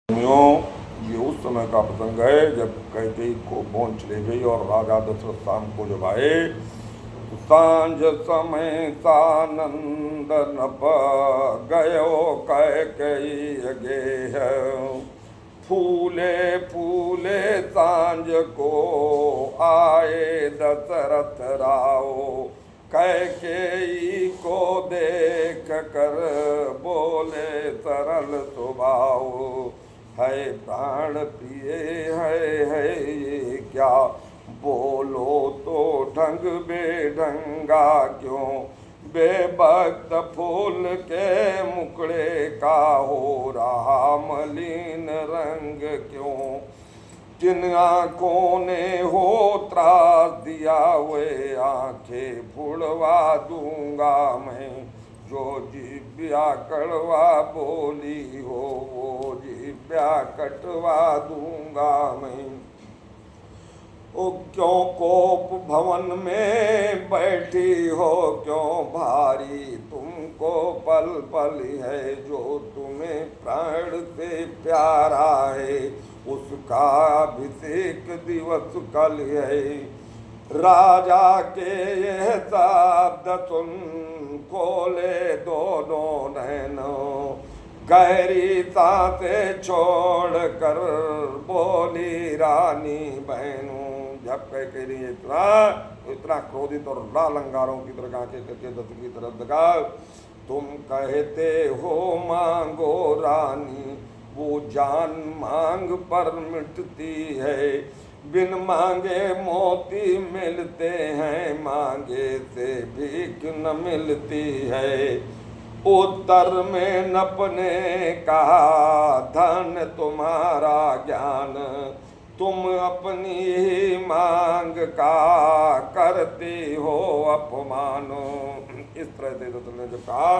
ये उस समय का प्रसंग है जब कैकेयी को भोन चली गई और राजा दशरथ शाम को जब आए तो सांझ समय सानंद नप गयो कैकेयी गेह। फूले फूले सांझ को आए दशरथ राव, कैकेयी को देख कर बोले सरल स्वभाव। है प्राण प्रिय है ये क्या, बोलो तो ढंग बेढंगा क्यों। बेबक्त फूल के मुकड़े का हो रहा मलिन रंग क्यों। जिन आँखों ने हो त्रास दिया वे आँखें फुड़वा दूंगा मैं। जो जिब्या कड़वा बोली हो वो जिब्या कटवा दूंगा मैं। ओ क्यों कोप भवन में बैठी हो, क्यों भारी तुमको पल पल है। जो तुम्हें प्राण से प्यारा है उसका अभिषेक दिवस कल है। राजा के यह शब्द सुन खोले दोनों नैनों, गहरी सांसें छोड़ कर बोली रानी बहनों। जब कैकेयी इतना क्रोधित और लाल अंगारों की तरह आंखें करके दशरथ की तरफ देखा, तुम कहते हो मांगो रानी, वो जान मांग पर मिटती है। बिन मांगे मोती मिलते हैं, मांगे से भीख न मिलती है। उत्तर में नप ने कहा धन तुम्हारा ज्ञान, तुम अपनी ही मांग का करती हो अपमान। इस तरह से दशरथ ने जब कहा,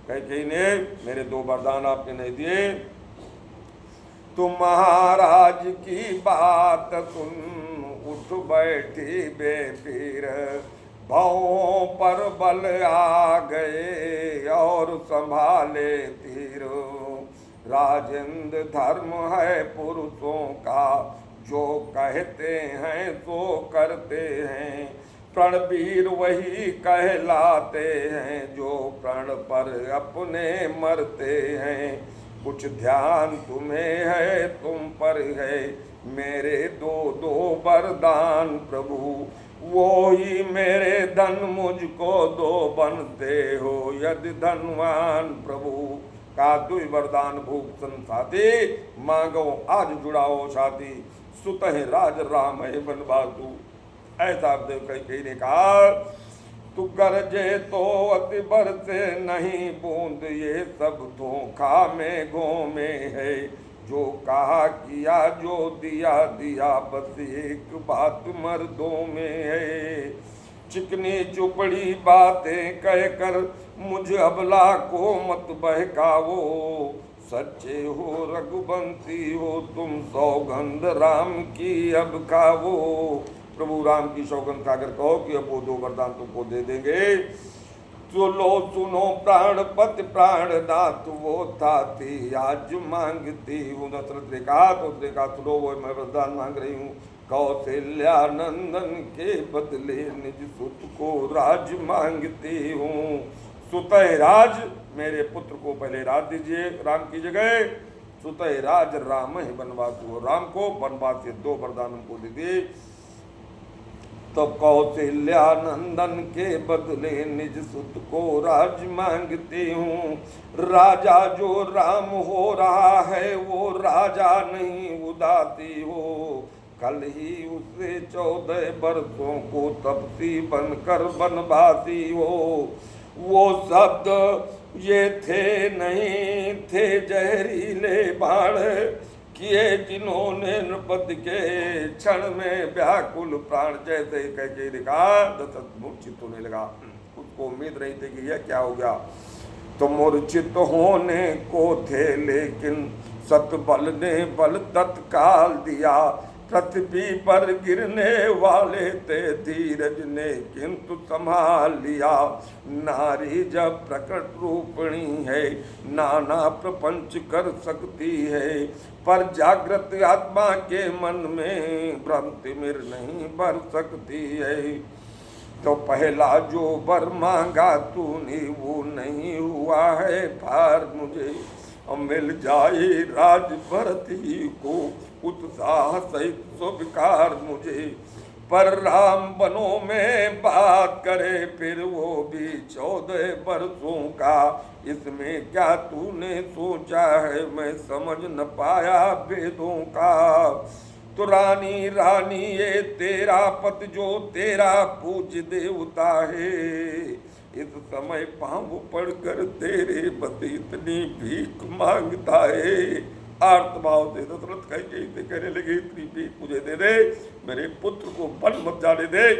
कैकेयी ने मेरे दो वरदान आपने नहीं दिए, तुम महाराज की बात सुन उठ बैठी बेपीर। भावों पर बल आ गए और संभाले तीर। राजेंद्र धर्म है पुरुषों का, जो कहते हैं तो करते हैं। प्रणवीर वही कहलाते हैं जो प्रण पर अपने मरते हैं। कुछ ध्यान तुम्हें है तुम पर है, मेरे दो दो वरदान प्रभु। वो ही मेरे धन मुझको दो बनते हो यदि धनवान प्रभु। का दुई वरदान भूषण साथी, मांगो आज जुड़ाओ साथी। सुत है राज राम है बनवासु। ऐसा देव कैकेयी ने कहा, तू गरजे तो अति बरसे नहीं बूंद, ये सब धोखा मेघों में है। जो कहा किया जो दिया दिया, बस एक बात मर्दों में है। चिकनी चुपड़ी बातें कहकर मुझ अबला को मत बहकावो। सच्चे हो रघुवंशी हो तुम, सौगंध राम की अब खावो। प्रभु राम की सौगंध खाकर कहो कि अब वो दो वरदान तुमको दे देंगे। तो लो सुनो प्राणपति प्राणनाथ, वो थाती आज मांगती हूँ। दशरथ ने कहा तो उसने कहा, सुनो वो मैं वरदान मांग रही हूँ। कौशल्या नंदन के बदले निज सुत को राज मांगती हूँ। सुतः राज, मेरे पुत्र को पहले राज दीजिए राम की जगह। सुतः राज राम ही बनवासु, राम को बनवास से दो वरदान हमको दे दिए। तो कौशल्या नंदन के बदले निज सुत को राज मांगती हूँ। राजा जो राम हो रहा है वो राजा नहीं उदासी हो। कल ही उसे 14 वर्षों को तपसी बनकर बनवासी हो। वो शब्द ये थे नहीं थे जहरीले बाण, किए जिन्होंने नृपति के क्षण में व्याकुल प्राण। जैसे कैकेयी ने कहा, दशरथ मूर्छित होने लगा। उसको उम्मीद नहीं थी कि यह क्या हो गया। तो मूर्छित होने को थे लेकिन सतबल ने बल तत्काल दिया। पृथ्वी पर गिरने वाले थे धीरज ने किंतु संभाल लिया। नारी जब प्रकट रूपणी है नाना प्रपंच कर सकती है, पर जागृत आत्मा के मन में भ्रम तिमिर नहीं भर सकती है। तो पहला जो वर मांगा तूने वो नहीं हुआ है भार मुझे, मिल जाए राज भरत ही को उत्साह सहित स्वीकार मुझे। पर राम बनों में बात करे फिर वो भी 14 वर्षों का, इसमें क्या तूने सोचा है मैं समझ न पाया वेदों का। तो रानी रानी ये तेरा पति जो तेरा पूज्य देवता है, इस समय पांव पड़कर तेरे पति इतनी भीख मांगता है। आर्त भाव से दशरथ कहने लगे इतनी भीख मुझे दे दे, मेरे पुत्र को वन मत जाने दे।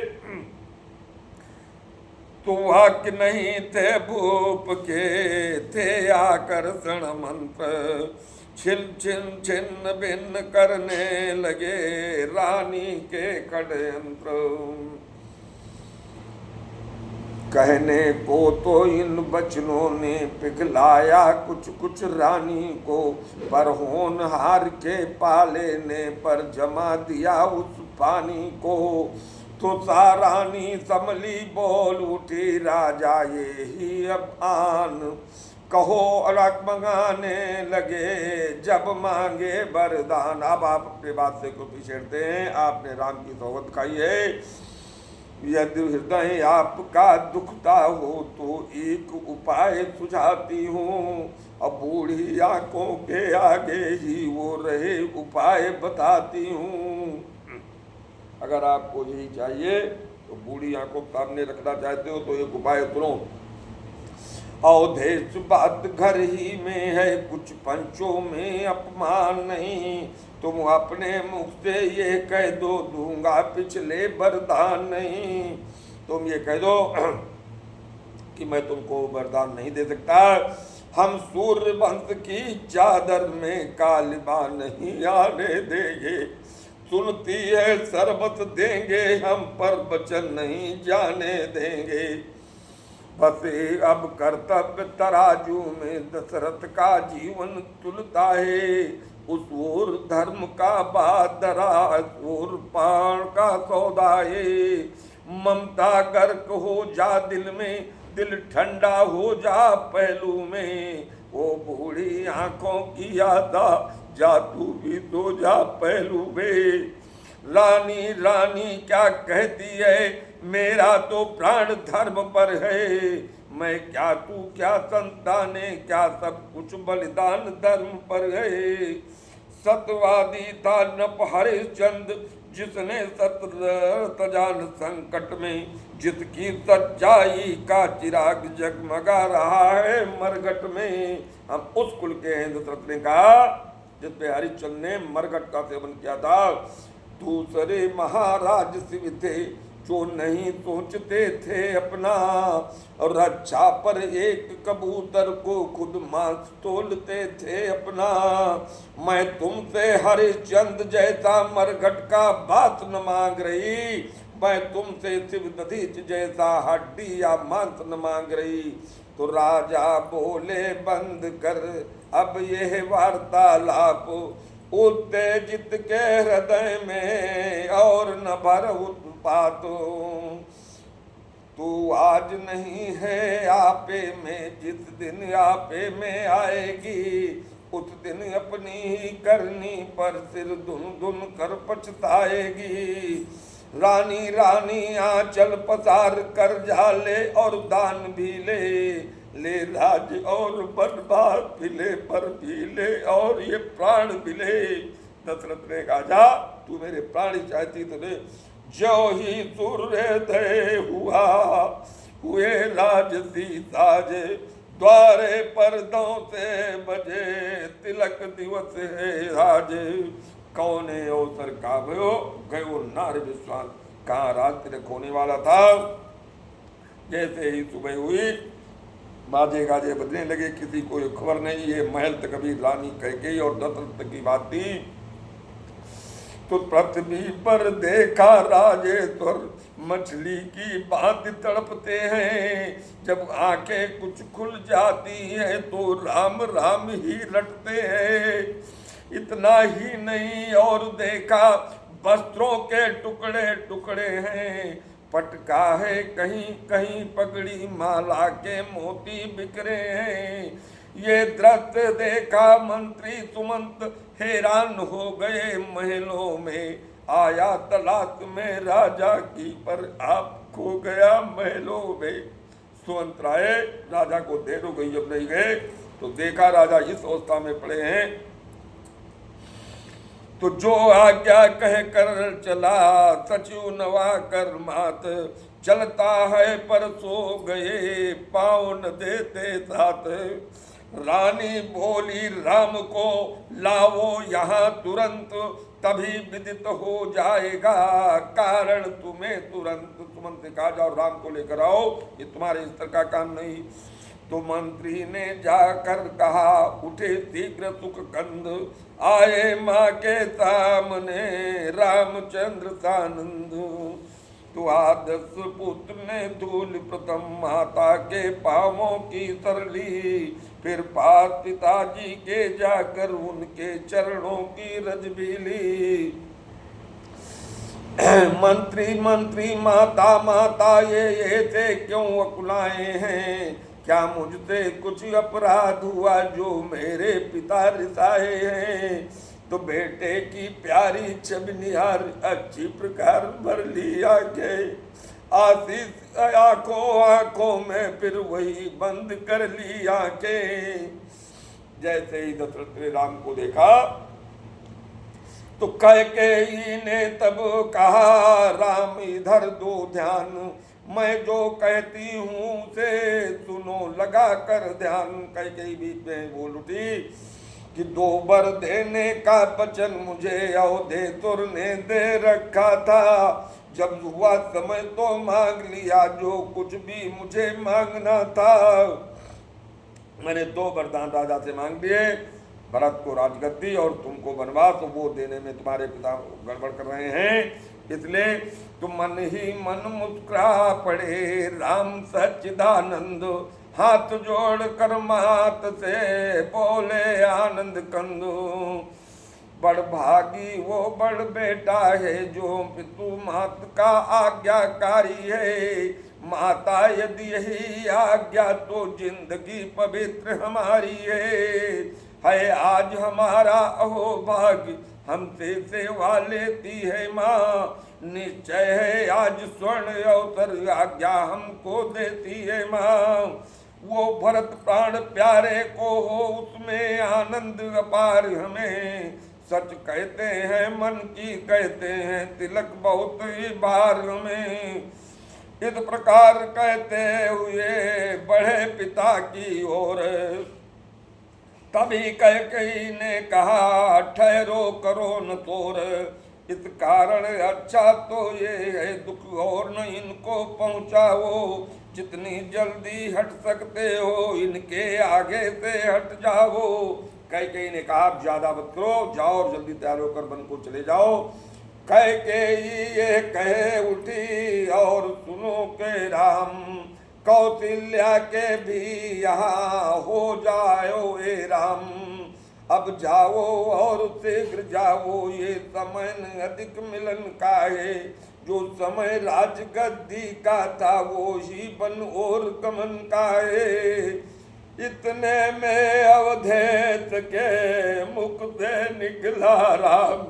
तो वाक्य नहीं थे भूप के थे आकर्षण मंत्र, छिन छिन छिन्न भिन्न करने लगे रानी के षड्यंत्र। कहने को तो इन बचनों ने पिघलाया कुछ कुछ रानी को, पर होनहार के पाले ने पर जमा दिया उस पानी को। तो सारानी समली बोल उठी राजा ये ही अब आन, कहो अलग मंगाने लगे जब मांगे वरदान। अब आप अपने बात से को पिछड़ते हैं, आपने राम की सौगत खाई है। यदि हृदय आपका दुखता हो तो एक उपाय सुझाती हूँ, अब बूढ़ी आंखों के आगे ही वो रहे उपाय बताती हूँ। अगर आपको यही चाहिए तो बूढ़ी आंखों के सामने रखना चाहते हो तो एक उपाय सुनो। अवधेश बात घर ही में है कुछ पंचों में अपमान नहीं, तुम अपने मुख से ये कह दो दूंगा पिछले वरदान नहीं। तुम ये कह दो कि मैं तुमको वरदान नहीं दे सकता, हम सूर्य वंश की चादर में कालिबा नहीं आने देंगे। सुनती है शरबत देंगे हम पर वचन नहीं जाने देंगे। बसे अब कर्तव्य तराजू में दशरथ का जीवन तुलता है, उस ओर धर्म का बादरा और पाण का सौदा है। ममता गर्क हो जा दिल में, दिल ठंडा हो जा पहलू में, वो बूढ़ी आंखों की यादा जा तू भी तो जा पहलू में। रानी रानी क्या कहती है मेरा तो प्राण धर्म पर है, मैं क्या तू क्या संताने क्या सब कुछ बलिदान धर्म पर है। सतवादी था नप हरिश्चंद्र जिसने सतजान संकट में, जिसकी सच्चाई का चिराग जगमगा रहा है मरघट में। हम उस कुल के हैं दशरथ ने कहा जिसपे हरिश्चंद्र ने मरघट का सेवन किया था। दूसरे महाराज शिव थे जो नहीं सोचते थे अपना, और रक्षा पर एक कबूतर को खुद मांस तोलते थे अपना। मैं तुमसे हरिश्चंद्र जैसा मरघट का बात न मांग रही, मैं तुमसे शिव दधीच जैसा हड्डी या मांस न मांग रही। तो राजा बोले बंद कर अब यह वार्तालाप, उत्तेजित के हृदय में और न भर उत्पात। तू आज नहीं है आपे में, जिस दिन आपे में आएगी उस दिन अपनी ही करनी पर सिर धुन धुन कर पछताएगी। रानी रानी आंचल पसार कर झाले और दान भी ले राज और बदबार पिले पर भी ले और ये प्राण भी ले। दशरथ ने कहा जा तू मेरे प्राण चाहती तो ले। जो ही सूर्योदय हुआ हुए राजसी साजे, द्वारे पर्दों से बजे तिलक दिवस है राजे। कौने अवसर का भयो गयो नार विश्वास, कहाँ राज तिलक होने वाला था। जैसे ही सुबह हुई बाजे गाजे बजने लगे, किसी को खबर नहीं। ये महल तक कभी रानी कह गई और दशरथ की बात थी। तो पृथ्वी पर देखा राजेश्वर मछली की बात तड़पते हैं, जब आंखें कुछ खुल जाती हैं तो राम राम ही रटते हैं। इतना ही नहीं और देखा वस्त्रों के टुकड़े टुकड़े हैं, पटका है कहीं कहीं पगड़ी माला के मोती बिखरे हैं। ये दृश्य देखा मंत्री सुमंत हैरान हो गए, महलों में आया तलाश में राजा की पर आप खो गया महलों में। सुमंत राय राजा को देर हो गई, जब नहीं गए तो देखा राजा इस अवस्था में पड़े हैं। तो जो आज्ञा कह कर चला सचिव नवा कर मात, चलता है पर सो गए पाँव न देते साथ। रानी बोली राम को लाओ यहाँ तुरंत, तभी विदित हो जाएगा कारण तुम्हें तुरंत। सुमंत ने कहा जाओ राम को लेकर आओ, ये तुम्हारे स्तर का काम नहीं। तो मंत्री ने जाकर कहा उठे शीघ्र सुख कंद, आए माँ के सामने रामचंद्र सानंद। तो आदर्श पुत्र ने धूल प्रथम माता के पांवों की सरली, फिर पास पिताजी के जाकर उनके चरणों की रज भी ली। मंत्री मंत्री माता माता ये थे क्यों अकुलाए हैं, क्या मुझसे कुछ अपराध हुआ जो मेरे पिता रिसाए हैं। तो बेटे की प्यारी छवि निहार अच्छी प्रकार भर लिया गए, आशीष आंखों आंखों में फिर वही बंद कर ली आंखें। जैसे ही दशरथ ने राम को देखा तो कैकेयी ने तब कहा राम इधर दो ध्यान, मैं जो कहती हूँ से सुनो लगा कर ध्यान। कैकेयी बीच में बोल उठी कि 2 वर देने का वचन मुझे अवधेश्वर ने दे रखा था, जब हुआ समय तो मांग लिया जो कुछ भी मुझे मांगना था। मैंने 2 वरदान राजा से मांग लिए, भरत को राजगद्दी और तुमको वनवास, तो वो देने में तुम्हारे पिता गड़बड़ कर रहे हैं, इसलिए तुम मन ही मन मुस्कुरा पड़े राम सच्चिदानंद। हाथ जोड़ कर मात से बोले आनंद कंदु, बड़ भागी वो बड़ बेटा है जो पितु मात का आज्ञाकारी है। माता यदि यही आज्ञा तो जिंदगी पवित्र हमारी है आज हमारा अहोभाग्य हमसे सेवा लेती है माँ। निश्चय है आज स्वर्ण अवसर आज्ञा हमको देती है माँ। वो भरत प्राण प्यारे को हो उसमें आनंद अपार हमें। सच कहते हैं मन की कहते हैं तिलक बहुत ही बार हमें। इस प्रकार कहते हुए बढ़े पिता की ओर, तभी कैकेयी ने कहा ठहरो करो न तोर। इस कारण अच्छा तो ये है दुख और न इनको पहुँचाओ। जितनी जल्दी हट सकते हो इनके आगे से हट जाओ। कैकेयी ने कहा आप ज्यादा मत करो, जाओ और जल्दी तैयार होकर वन को चले जाओ। कैकेयी ये कहे उठी और सुनो के राम, कौशल्या के भी यहाँ हो जाओ ए राम। अब जाओ और शीघ्र जाओ, ये समय अधिक मिलन का है। जो समय राजगद्दी का था वो ही वन और गमन का है। इतने में अवधेश के मुख से निकला राम।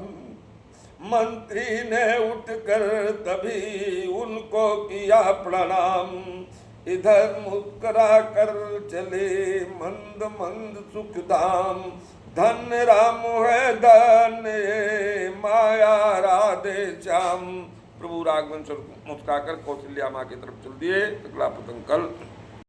मंत्री ने उठकर तभी उनको किया प्रणाम। इधर मुस्कुरा कर चले मंद मंद सुखधाम। धन्य राम है धन्य माया राधे श्याम। प्रभु राघवन मुस्कुरा कर कौशल्या माँ की तरफ चल दिए। अगला प्रसंग कल।